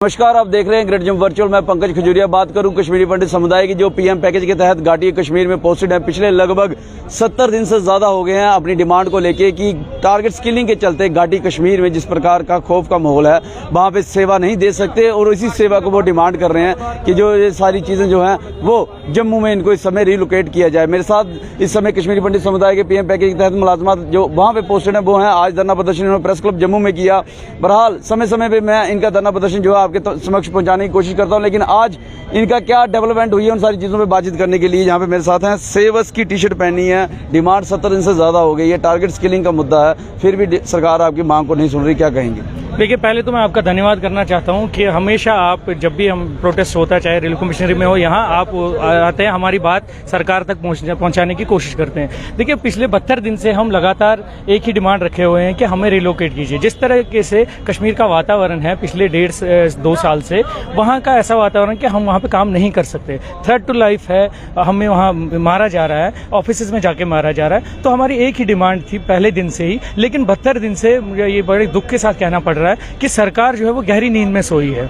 नमस्कार, आप देख रहे हैं ग्रेट जंप वर्चुअल। मैं पंकज खजूरिया बात करूं कश्मीरी पंडित समुदाय की जो पीएम पैकेज के तहत घाटी कश्मीर में पोस्टेड है। पिछले लगभग 70 दिन से ज्यादा हो गए हैं अपनी डिमांड को लेके कि टारगेट स्किलिंग के चलते घाटी कश्मीर में जिस प्रकार का खौफ का माहौल है वहां पे सेवा नहीं दे सकते और इसी सेवा को वो डिमांड कर रहे हैं कि जो ये सारी चीजें जो हैं वो जम्मू में इनको इस समय रिलोकेट किया जाए। मेरे साथ इस समय कश्मीरी पंडित समुदाय के पीएम पैकेज के तहत मुलाजमात जो वहां पे पोस्टेड है वो हैं। आज धरना प्रदर्शन इन्होंने प्रेस क्लब जम्मू में किया। बहरहाल समय समय पर मैं इनका धरना प्रदर्शन जो है आपके समक्ष जाने की कोशिश करता हूं, लेकिन आज इनका क्या डेवलपमेंट हुई है उन सारी चीजों पे बातचीत करने के लिए यहाँ पे मेरे साथ हैं। सेवस की टी शर्ट पहनी है, डिमांड 70 दिन से ज्यादा हो गई है, टारगेट स्किलिंग का मुद्दा है, फिर भी सरकार आपकी मांग को नहीं सुन रही, क्या कहेंगे? देखिए, पहले तो मैं आपका धन्यवाद करना चाहता हूं कि हमेशा आप जब भी हम प्रोटेस्ट होता है चाहे रेलवे मिशनरी में हो, यहाँ आप आते हैं, हमारी बात सरकार तक पहुंचाने की कोशिश करते हैं। देखिए, पिछले 72 दिन से हम लगातार एक ही डिमांड रखे हुए हैं कि हमें रिलोकेट कीजिए। जिस तरीके से कश्मीर का वातावरण है पिछले 1.5-2 साल से, वहाँ का ऐसा वातावरण कि हम वहाँ पे काम नहीं कर सकते। थ्रेट टू लाइफ है, हमें वहाँ मारा जा रहा है, ऑफिस में जाके मारा जा रहा है। तो हमारी एक ही डिमांड थी पहले दिन से ही, लेकिन 72 दिन से मुझे ये बड़े दुख के साथ कहना पड़ रहा है कि सरकार जो है वो गहरी नींद में सोई है।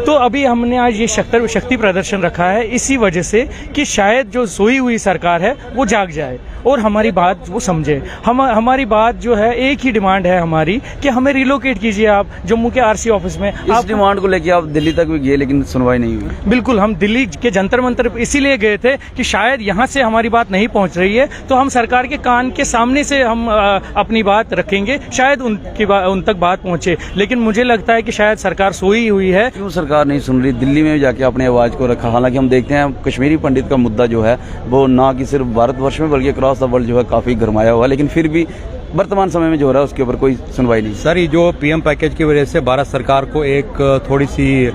तो अभी हमने आज ये शक्ति प्रदर्शन रखा है इसी वजह से कि शायद जो सोई हुई सरकार है वो जाग जाए और हमारी बात वो समझे। हमारी बात जो है, एक ही डिमांड है हमारी कि हमें रिलोकेट कीजिए आप जम्मू के आरसी ऑफिस में। इस डिमांड को लेकर आप दिल्ली तक भी गए लेकिन सुनवाई नहीं हुई? बिल्कुल, हम दिल्ली के जंतर मंतर इसीलिए गए थे कि शायद यहाँ से हमारी बात नहीं पहुँच रही है तो हम सरकार के कान के सामने से हम अपनी बात रखेंगे, शायद उन तक बात पहुँचे। लेकिन मुझे लगता है कि शायद सरकार सोई हुई है। क्यों सरकार नहीं सुन रही? दिल्ली में जाके अपनी आवाज को रखा। हालांकि हम देखते हैं कश्मीरी पंडित का मुद्दा जो है वो ना कि सिर्फ भारतवर्ष में बल्कि क्रॉस द वर्ल्ड जो है काफी गरमाया हुआ, लेकिन फिर भी वर्तमान समय में जो हो रहा है उसके ऊपर कोई सुनवाई नहीं। सर, ये जो पीएम पैकेज की वजह से भारत सरकार को एक थोड़ी सी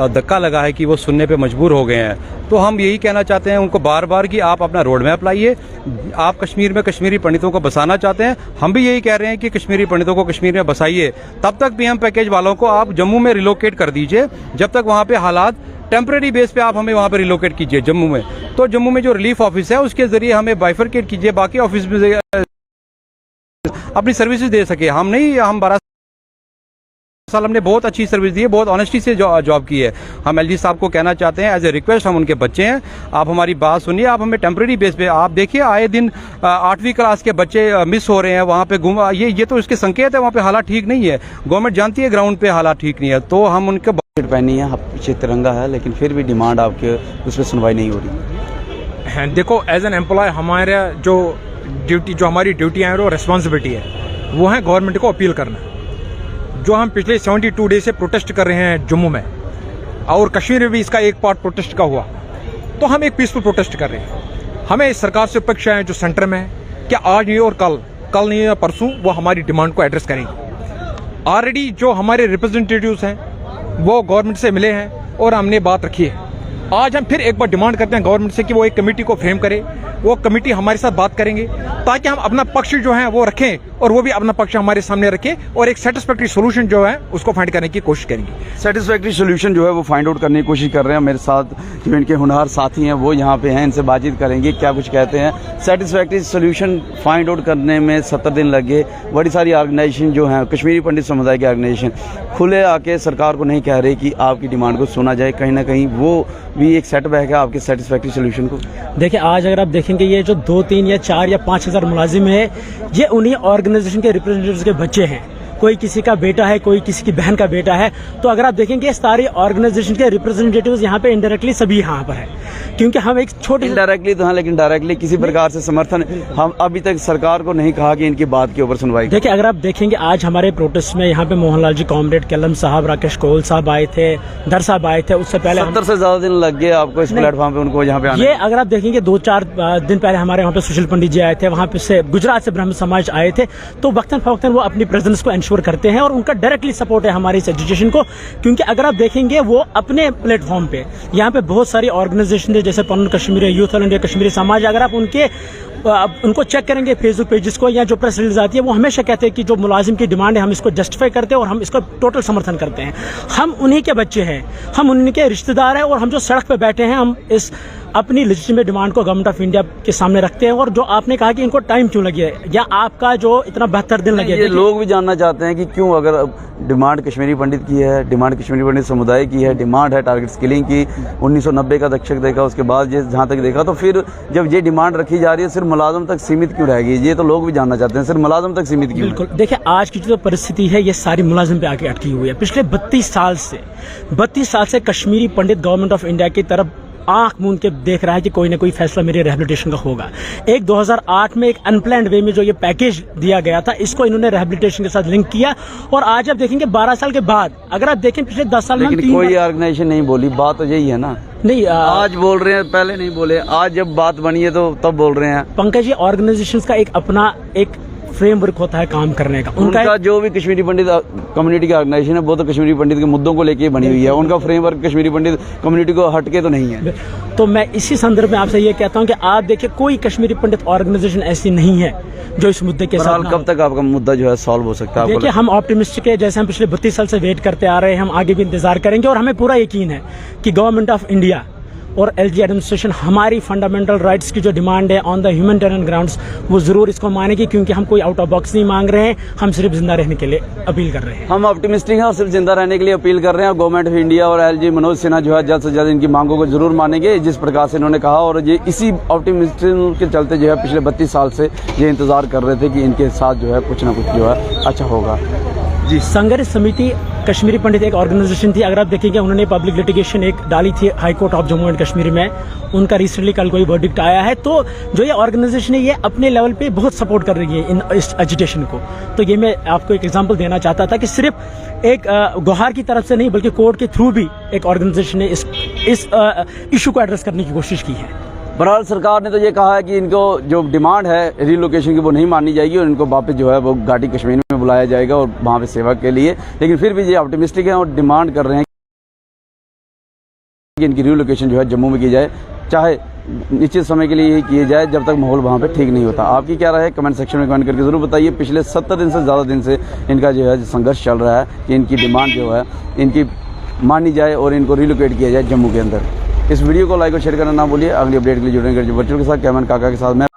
धक्का लगा है कि वो सुनने पे मजबूर हो गए हैं। तो हम यही कहना चाहते हैं उनको बार बार कि आप अपना रोड मैप लाइए। आप कश्मीर में कश्मीरी पंडितों को बसाना चाहते हैं, हम भी यही कह रहे हैं कि कश्मीरी पंडितों को कश्मीर में बसाइए। तब तक पीएम पैकेज वालों को आप जम्मू में रिलोकेट कर दीजिए, जब तक वहाँ पे हालात टेम्परेरी बेस पे आप हमें वहाँ पे रिलोकेट कीजिए जम्मू में। तो जम्मू में जो रिलीफ ऑफिस है उसके जरिए हमें बाइफरकेट कीजिए, बाकी ऑफिस में अपनी सर्विसेज दे सके। हम 12 साल हमने बहुत अच्छी सर्विस दी है, बहुत ऑनेस्टी से जॉब की है। हम एलजी साहब को कहना चाहते हैं, एज ए रिक्वेस्ट, हम उनके बच्चे हैं, आप हमारी बात सुनिए। आप हमें टेम्परेरी बेस पे आप देखिए, आए दिन 8वीं क्लास के बच्चे मिस हो रहे हैं वहाँ पे ये तो इसके संकेत है वहाँ पे हालात ठीक नहीं है। गवर्नमेंट जानती है ग्राउंड पे हालात ठीक नहीं है। तो हम उनके पहनी है, पीछे तिरंगा है, लेकिन फिर भी डिमांड आपके उस पर सुनवाई नहीं हो रही। देखो, एज एन एम्प्लॉय हमारा जो हमारी ड्यूटी है, वो रेस्पॉन्सिबिलिटी है, वो है गवर्नमेंट को अपील करना। जो हम पिछले 72 डेज से प्रोटेस्ट कर रहे हैं जम्मू में, और कश्मीर में भी इसका एक पार्ट प्रोटेस्ट का हुआ, तो हम एक पीसफुल प्रोटेस्ट कर रहे हैं। हमें सरकार से अपेक्षा है जो सेंटर में है कि आज नहीं और कल नहीं या परसों वो हमारी डिमांड को एड्रेस करेंगे। ऑलरेडी जो हमारे रिप्रेजेंटेटिव्स हैं वो गवर्नमेंट से मिले हैं और हमने बात रखी है। आज हम फिर एक बार डिमांड करते हैं गवर्नमेंट से कि वो एक कमेटी को फ्रेम करे, वो कमेटी हमारे साथ बात करेंगे ताकि हम अपना पक्ष जो है वो रखें और वो भी अपना पक्ष हमारे सामने रखें और एक सेटिस्फैक्टरी सोल्यूशन जो है उसको फाइंड करने की कोशिश करेंगे। सेटिस्फैक्टरी सोल्यूशन जो है वो फाइंड आउट करने की कोशिश कर रहे हैं। मेरे साथ जो इनके हुनहार साथी हैं वो यहाँ पे हैं, इनसे बातचीत करेंगे, क्या कुछ कहते हैं। सेटिस्फैक्टरी सोल्यूशन फाइंड आउट करने में 70 दिन लगे। बड़ी सारी ऑर्गेनाइजेशन जो हैं, कश्मीरी पंडित समुदाय की ऑर्गेनाइजेशन खुले आके सरकार को नहीं कह रहे कि आपकी डिमांड को सुना जाए। कहीं ना कहीं वो भी एक सेटबैक है आपके सेटिस्फैक्टरी सोल्यूशन को। देखिए, आज अगर आप देखेंगे ये जो 2, 3 या 4 या 5 हज़ार मुलाजिम है, ये उन्हीं ऑर्गेनाइजेशन के रिप्रेजेंटेटिव्स के बच्चे हैं। कोई किसी का बेटा है, कोई किसी की बहन का बेटा है। तो अगर आप देखेंगे सारी ऑर्गेनाइजेशन के रिप्रेजेंटेटिव्स यहाँ पे इनडायरेक्टली सभी यहाँ पर है, क्योंकि हम एक छोटे इनडायरेक्टली तो हाँ, लेकिन डायरेक्टली किसी प्रकार से समर्थन हम अभी तक सरकार को नहीं कहा कि इनकी बात के ऊपर सुनवाई। देखिए, अगर आप देखेंगे आज हमारे प्रोटेस्ट में यहाँ पे मोहनलाल जी, कॉमरेड कलम साहब, राकेश कोल साहब आए थे, धर साहब आए थे। उससे पहले 70 से ज्यादा दिन लग गए आपको इस प्लेटफॉर्म पे उनको यहाँ पे आने। ये अगर आप देखेंगे 2-4 दिन पहले हमारे वहाँ पे सुशील पंडित जी आए थे, वहाँ पे से गुजरात से ब्रह्म समाज आए थे। तो वक्तन फवक्तन वो अपनी प्रेजेंस को इंश्योर करते हैं और उनका डायरेक्टली सपोर्ट है हमारी इस एजुकेशन को। क्योंकि अगर आप देखेंगे वो अपने प्लेटफॉर्म पे यहाँ पे बहुत सारी ऑर्गेनाइजेशन है, जैसे Panun Kashmir, youth all India Kashmiri Samaj, अगर आप उनको चेक करेंगे फेसबुक पेजेस को या जो प्रेस रिलीज आती है, वो हमेशा कहते हैं कि जो मुलाजिम की डिमांड है हम इसको जस्टिफाई करते हैं और हम इसको टोटल समर्थन करते हैं। हम उन्हीं के बच्चे हैं, हम उन्हीं के रिश्तेदार हैं और हम जो सड़क पे बैठे हैं, हम इस अपनी लेजिटिमेट डिमांड को गवर्नमेंट ऑफ इंडिया के सामने रखते हैं। और जो आपने कहा कि इनको टाइम क्यों लगे या आपका जो इतना 72 दिन लगे, ये लोग भी जानना चाहते हैं कि क्यों, अगर डिमांड कश्मीरी पंडित की है, डिमांड कश्मीरी पंडित समुदाय की है, डिमांड है टारगेट स्किलिंग की, 1990 का दशक देखा, उसके बाद ये जहाँ तक देखा, तो फिर जब ये डिमांड रखी जा रही है सिर्फ मुलाजम तक सीमित क्यों रहेगी? ये तो लोग भी जानना चाहते हैं, सिर्फ मुलाजम तक सीमित क्यों? बिल्कुल, देखिए आज की जो परिस्थिति है ये सारी मुलाजिम पे आके अटकी हुई है। पिछले 32 साल से कश्मीरी पंडित गवर्नमेंट ऑफ इंडिया की तरफ आंख मूंद के देख रहा है कि कोई ना कोई फैसला मेरे रिहेबिलिटेशन का होगा। एक 2008 में एक अनप्लान्ड वे में जो ये पैकेज दिया गया था, इसको इन्होंने रिहेबिलिटेशन के साथ लिंक किया। और आज आप देखेंगे 12 साल के बाद, अगर आप देखें पिछले 10 साल में लेकिन कोई ऑर्गेनाइजेशन नहीं बोली, बात तो यही है ना। नहीं, आज बोल रहे हैं, पहले नहीं बोले, आज जब बात बनी है तो तब बोल रहे हैं। पंकज जी, ऑर्गेनाइजेशंस का एक अपना एक फ्रेमवर्क होता है काम करने का। उनका जो भी कश्मीरी पंडित कम्युनिटी का ऑर्गेनाइजेशन है वो तो कश्मीरी पंडित के मुद्दों को लेके बनी हुई है, उनका फ्रेमवर्क कश्मीरी पंडित कम्युनिटी को हटके तो नहीं है। तो मैं इसी संदर्भ में आपसे ये कहता हूं कि आप देखिए कोई कश्मीरी पंडित ऑर्गेनाइजेशन ऐसी नहीं है जो इस मुद्दे के साथ। कब तक आपका मुद्दा जो है सॉल्व हो सकता है? देखिए हम ऑप्टिमिस्टिक है, जैसे हम पिछले 32 साल से वेट करते आ रहे हैं, हम आगे भी इंतजार करेंगे। और हमें पूरा यकीन है कि गवर्नमेंट ऑफ इंडिया और एलजी एडमिनिस्ट्रेशन हमारी फंडामेंटल राइट्स की जो डिमांड है ऑन द ह्यूमैनिटेरियन ग्राउंड्स वो जरूर इसको मानेगी, क्योंकि हम कोई आउट ऑफ बॉक्स नहीं मांग रहे हैं, हम सिर्फ जिंदा रहने के लिए अपील कर रहे हैं। हम ऑप्टिमिस्टिक हैं और सिर्फ जिंदा रहने के लिए अपील कर रहे हैं। गवर्नमेंट ऑफ इंडिया और एलजी मनोज सिन्हा जो है जल्द से जल्द इनकी मांगों को जरूर मानेंगे, जिस प्रकार से इन्होंने कहा। और ये इसी ऑप्टिमिस्टिक के चलते जो है पिछले 32 साल से ये इंतजार कर रहे थे कि इनके साथ जो है कुछ ना कुछ जो है अच्छा होगा। जी, संघर्ष समिति कश्मीरी पंडित एक ऑर्गेनाइजेशन थी। अगर आप देखेंगे उन्होंने पब्लिक लिटिगेशन एक डाली थी high court of Jammu and Kashmir में, उनका रिसेंटली कल कोई वर्डिक्ट आया है। तो जो ये ऑर्गेनाइजेशन है ये अपने लेवल पे बहुत सपोर्ट कर रही है इस एजिटेशन को। तो ये मैं आपको एक एग्जांपल देना चाहता था कि सिर्फ एक गुहार की तरफ से नहीं बल्कि कोर्ट के थ्रू भी एक ऑर्गेनाइजेशन ने इस इशू को एड्रेस करने की कोशिश की है। बहरहाल सरकार ने तो ये कहा है कि इनको जो डिमांड है रिलोकेशन की वो नहीं मानी जाएगी और इनको वापस जो है वो घाटी कश्मीर में बुलाया जाएगा और वहाँ पे सेवा के लिए। लेकिन फिर भी ये ऑप्टिमिस्टिक हैं और डिमांड कर रहे हैं कि इनकी रिलोकेशन जो है जम्मू में की जाए, चाहे निश्चित समय के लिए ही किए जाए जब तक माहौल वहाँ पे ठीक नहीं होता। आपकी क्या राय है कमेंट सेक्शन में कमेंट करके जरूर बताइए। पिछले 70 दिन से ज़्यादा दिन से इनका जो है संघर्ष चल रहा है कि इनकी डिमांड जो है इनकी मानी जाए और इनको रिलोकेट किया जाए जम्मू के अंदर। इस वीडियो को लाइक और शेयर करना ना भूलिए। अगली अपडेट के लिए जुड़ेंगे वर्चुअल के साथ, कैमन काका के साथ मैं